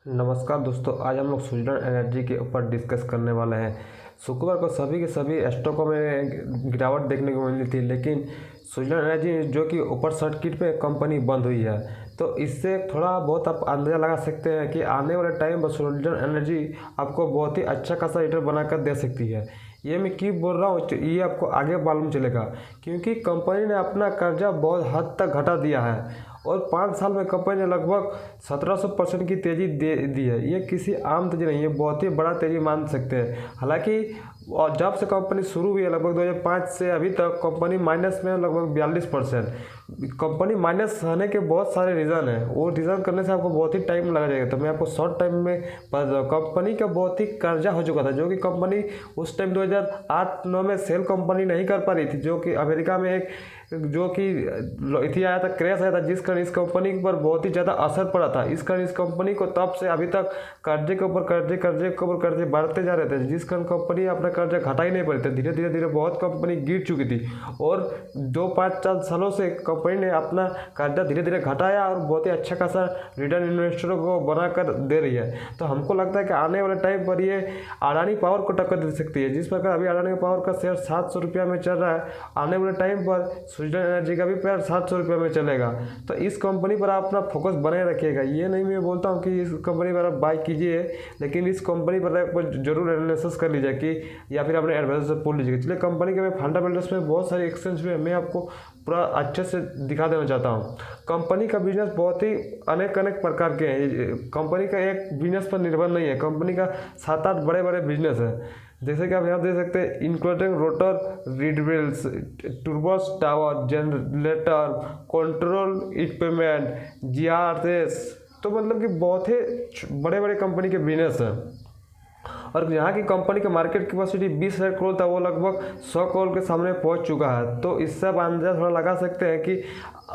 नमस्कार दोस्तों, आज हम लोग सुजलन एनर्जी के ऊपर डिस्कस करने वाले हैं। शुक्रवार को सभी के सभी स्टॉकों में गिरावट देखने को मिली थी, लेकिन सुजलन एनर्जी जो कि ऊपर सर्किट पे कंपनी बंद हुई है, तो इससे थोड़ा बहुत आप अंदाज़ा लगा सकते हैं कि आने वाले टाइम पर सुजलन एनर्जी आपको बहुत ही अच्छा खासा रिटर्न बनाकर दे सकती है। ये मैं क्यों बोल रहा हूँ, ये आपको आगे मालूम चलेगा, क्योंकि कंपनी ने अपना कर्जा बहुत हद तक घटा दिया है और 5 साल में कंपनी ने लगभग 1700% की तेज़ी दे दी है। ये किसी आम तेज़ी नहीं है, बहुत ही बड़ा तेज़ी मान सकते हैं। हालांकि और जब से कंपनी शुरू हुई है लगभग 2005 से अभी तक कंपनी माइनस में लगभग 42%। कंपनी माइनस रहने के बहुत सारे रीज़न हैं, वो रीज़न करने से आपको बहुत ही टाइम लग जाएगा। तो मैं आपको शॉर्ट टाइम में बता दूँ, कंपनी का बहुत ही कर्जा हो चुका था, जो कि कंपनी उस टाइम 2008-9 में सेल कंपनी नहीं कर पा रही थी, जो कि अमेरिका में एक जो कि इथी आया था, क्रैश आया था, जिस कारण इस कंपनी पर बहुत ही ज़्यादा असर पड़ा था। इस कारण इस कंपनी को तब से अभी तक कर्जे के ऊपर कर्जे बढ़ते जा रहे थे, जिस कारण कंपनी अपना कर्जा घटा ही नहीं पा रही थी। धीरे धीरे बहुत कंपनी गिर चुकी थी और 2-5-4 सालों से कंपनी ने अपना कर्जा धीरे धीरे घटाया और बहुत ही अच्छा खासा रिटर्न इन्वेस्टरों को बनाकर दे रही है। तो हमको लगता है कि आने वाले टाइम पर ये अडानी पावर को टक्कर दे सकती है। जिस प्रकार अभी अडानी पावर का शेयर 700 रुपया में चल रहा है, आने वाले टाइम पर सुजलन एनर्जी का भी पैर 700 रुपये में चलेगा। तो इस कंपनी पर आप अपना फोकस बनाए रखिएगा। ये नहीं मैं बोलता हूँ कि इस कंपनी पर आप बाय कीजिए, लेकिन इस कंपनी पर जरूर एनालिसिस कर लीजिए कि या फिर अपने एडवाइजर से पूछ लीजिए। चलिए, कंपनी के फंडामेंटल्स में बहुत सारे एक्सचेंज में मैं आपको पूरा अच्छे से दिखा देना चाहता हूँ। कंपनी का बिजनेस बहुत ही अनेक प्रकार के हैं। कंपनी का एक बिजनेस पर निर्भर नहीं है, कंपनी का 7-8 बड़े बड़े बिजनेस है। जैसे कि आप यहाँ देख सकते हैं, इंक्लूडिंग रोटर रीडवेल्स, turbos tower, generator, control equipment, GRS. तो मतलब कि बहुत ही बड़े बड़े कंपनी के बिजनेस हैं। और यहाँ की कंपनी का मार्केट कैपेसिटी 20,000 करोड़ था, वो लगभग 100 करोड़ के सामने पहुँच चुका है। तो इससे आप अंदाजा थोड़ा लगा सकते हैं कि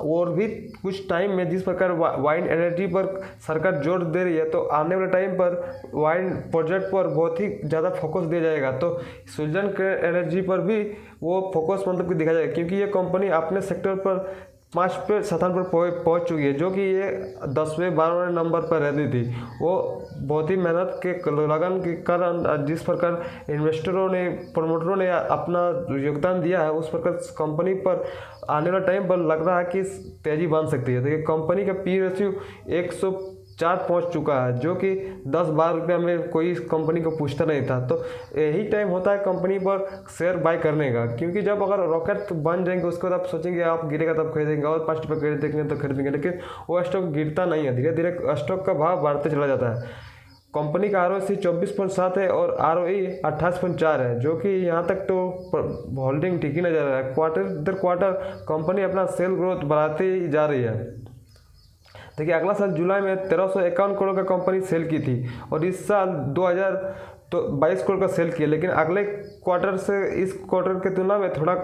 और भी कुछ टाइम में जिस प्रकार वाइंड एनर्जी पर सरकार जोर दे रही है, तो आने वाले टाइम पर वाइंड प्रोजेक्ट पर बहुत ही ज़्यादा फोकस दिया जाएगा। तो सुजलन एनर्जी पर भी वो फोकस मतलब कि दिखा जाएगा, क्योंकि ये कंपनी अपने सेक्टर पर 5वें स्थान पर पहुंच चुकी है, जो कि ये 10वें-12वें नंबर पर रहती थी। वो बहुत ही मेहनत के लगन के कारण जिस प्रकार इन्वेस्टरों ने, प्रमोटरों ने अपना योगदान दिया है, उस प्रकार कंपनी पर आने वाला टाइम पर लग रहा है कि तेज़ी बन सकती है। देखिए, कंपनी का पी रेशियो 104 पहुंच चुका है, जो कि 10-12 रुपये में कोई कंपनी को पूछता नहीं था। तो यही टाइम होता है कंपनी पर शेयर बाय करने का, क्योंकि जब अगर रॉकेट बन जाएंगे उसके बाद आप सोचेंगे आप गिरेगा तब खरीदेंगे और 5 रुपये खरीदेंगे तो खरीदेंगे, लेकिन वो स्टॉक गिरता नहीं है। धीरे धीरे स्टॉक का भाव बढ़ते चला जाता है। कंपनी का ROC 24.7 है और ROE 28.4 है, जो कि यहाँ तक तो होल्डिंग ठीक ही नजर आ रहा है। क्वार्टर दर क्वार्टर कंपनी अपना सेल ग्रोथ बढ़ाते ही जा रही है। देखिए, अगला साल जुलाई में 1351 करोड़ का कंपनी सेल की थी और इस साल 2022 करोड़ का सेल किया, लेकिन अगले क्वार्टर से इस क्वार्टर के तुलना में थोड़ा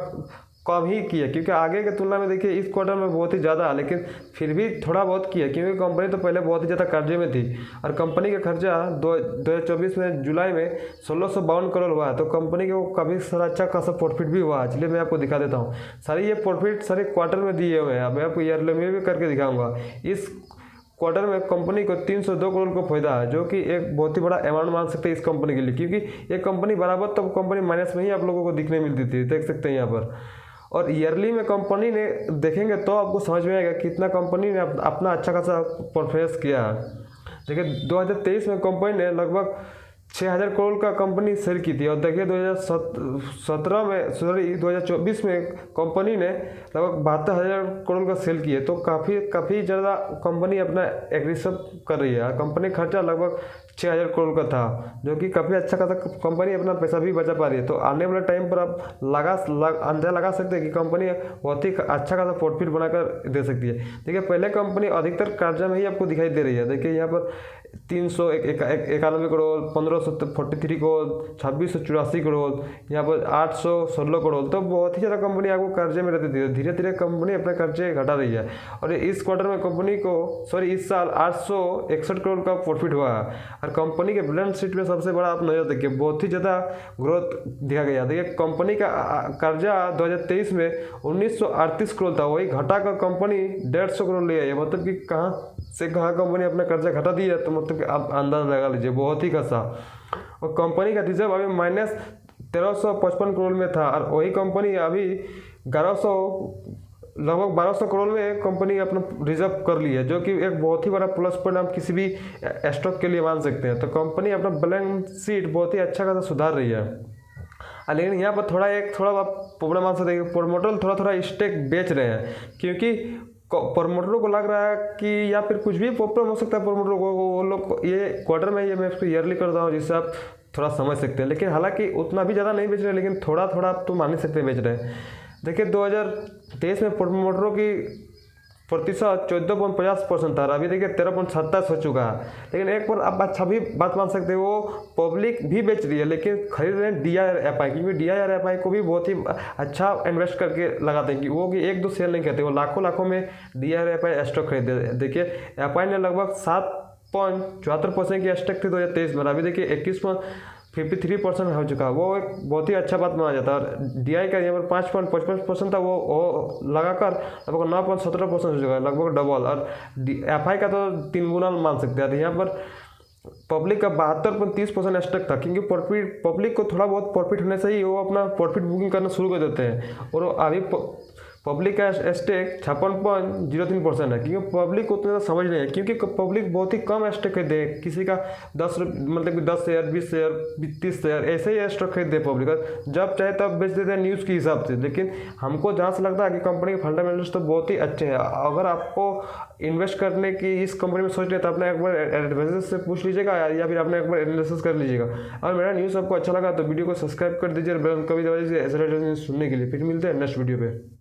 कम ही किया, क्योंकि आगे के तुलना में देखिए इस क्वार्टर में बहुत ही ज़्यादा है, लेकिन फिर भी थोड़ा बहुत किया, क्योंकि कंपनी तो पहले बहुत ही ज़्यादा कर्जे में थी और कंपनी का खर्चा 2024 में जुलाई में 1652 करोड़ हुआ है। तो कंपनी को काफ़ी सारा अच्छा खासा प्रॉफिट भी हुआ है। चलिए मैं आपको दिखा देता हूँ। सारे ये प्रॉफिट सारे क्वार्टर में दिए हुए हैं, मैं आपको ईयरली में भी करके दिखाऊँगा। इस क्वार्टर में कंपनी को 302 करोड़ का फायदा है, जो कि एक बहुत ही बड़ा अमाउंट मान सकते हैं इस कंपनी के लिए, क्योंकि ये कंपनी बराबर तो कंपनी माइनस में ही आप लोगों को दिखने मिलती थी, देख सकते हैं यहाँ पर। और ईयरली में कंपनी ने देखेंगे तो आपको समझ में आएगा कितना कंपनी ने अपना अच्छा खासा परफॉर्मेंस किया है। देखिए, 2023 में कंपनी ने लगभग 6,000 करोड़ का कंपनी सेल की थी और देखिए 2024 में कंपनी ने लगभग 72,000 करोड़ का सेल किए। तो काफ़ी ज़्यादा कंपनी अपना एग्रेसिव कर रही है। कंपनी खर्चा लगभग 6,000 करोड़ का था, जो कि काफ़ी अच्छा खासा कंपनी अपना पैसा भी बचा पा रही है। तो आने वाले टाइम पर आप अंदाजा लगा सकते हैं कि कंपनी बहुत ही अच्छा खासा प्रॉफिट बनाकर दे सकती है। देखिए, पहले कंपनी अधिकतर कर्जा में ही आपको दिखाई दे रही है। देखिए यहाँ पर 391 करोड़, 1543 करोड़, 2684 करोड़, यहाँ पर 816 करोड़। तो बहुत ही ज़्यादा कंपनी आपको कर्जे में रहती थी। धीरे धीरे कंपनी अपने कर्जे घटा रही है और इस क्वार्टर में कंपनी को इस साल 861 करोड़ का प्रॉफिट हुआ है। और कंपनी के बैलेंस शीट में सबसे बड़ा आप नजर देखिए, बहुत ही ज़्यादा ग्रोथ दिखा गया। देखिए, कंपनी का कर्जा 2023 में 1938 करोड़ था, वही घटा कर कंपनी 150 करोड़ ले आई है। मतलब कि कहाँ से कहाँ कंपनी अपना कर्जा घटा दी है, तो मतलब कि आप अंदाज़ा लगा लीजिए बहुत ही खसा। और कंपनी का रिजर्व अभी -1355 करोड़ में था, और वही कंपनी अभी 1100 लगभग 1200 करोड़ में कंपनी अपना रिजर्व कर ली है, जो कि एक बहुत ही बड़ा प्लस पॉइंट आप किसी भी स्टॉक के लिए मान सकते हैं। तो कंपनी अपना बैलेंस शीट बहुत ही अच्छा खासा सुधार रही है। लेकिन यहाँ पर थोड़ा आप प्रॉब्लम आ सकता है कि प्रोमोटर थोड़ा स्टेक बेच रहे हैं, क्योंकि प्रोमोटरों को लग रहा है कि या फिर कुछ भी प्रॉब्लम हो सकता है प्रोमोटरों को, वो लोग ये क्वार्टर में, ये मैं इसको ईयरली कर रहा हूँ जिससे आप थोड़ा समझ सकते हैं। लेकिन हालांकि उतना भी ज़्यादा नहीं बेच रहे, लेकिन थोड़ा आप तो मान ही सकते हैं बेच रहे हैं। देखिए 2023 में प्रोमोटरों की प्रतिशत 14.50% था, अभी देखिए 13.27 हो चुका है। लेकिन एक बार आप अच्छा भी बात मान सकते हो, वो पब्लिक भी बेच रही है लेकिन खरीद रहे हैं DIRFI, क्योंकि DIRFI को भी बहुत ही अच्छा इन्वेस्ट करके लगाते हैं कि वो कि एक दो शेयर नहीं कहते, वो लाखों में DIRFI स्टॉक खरीदते। देखिए FI ने लगभग 7.74% की स्टॉक थी 2023 में, अभी देखिए 21.53% हो चुका है। वो एक बहुत ही अच्छा बात माना जाता है। और DI का यहाँ पर 5.55% था, वो लगाकर लगभग 9.17% हो चुका है, लगभग डबल। और FI का तो 3 गुना मान सकते हैं। यहाँ पर पब्लिक का 72.30% स्टॉक था, क्योंकि पब्लिक को थोड़ा बहुत प्रॉफिट होने से ही वो अपना प्रॉफिट बुकिंग करना शुरू कर देते हैं। और अभी पब्लिक का स्टेक 56.03% है, क्योंकि पब्लिक को उतना समझ नहीं है, क्योंकि पब्लिक बहुत ही कम स्टॉक खरीदे, किसी का 10 मतलब कि 10 शेयर 20 शेयर 30 शेयर ऐसे ही स्टॉक खरीदते पब्लिक, और जब चाहे तब बेच देते हैं न्यूज़ के हिसाब से। लेकिन हमको जहाँ से लगता है कि कंपनी के फंडामेंटल्स तो बहुत ही अच्छे हैं। अगर आपको इन्वेस्ट करने की इस कंपनी में सोच रहे तो अपने एक बार एडवाइजर से पूछ लीजिएगा, या फिर अपने एक बार एनालिसिस कर लीजिएगा। और मेरा न्यूज़ आपको अच्छा लगा तो वीडियो को सब्सक्राइब कर दीजिए, बेल आइकन को भी दबा दीजिए ऐसे सुनने के लिए। फिर मिलते हैं नेक्स्ट वीडियो पे।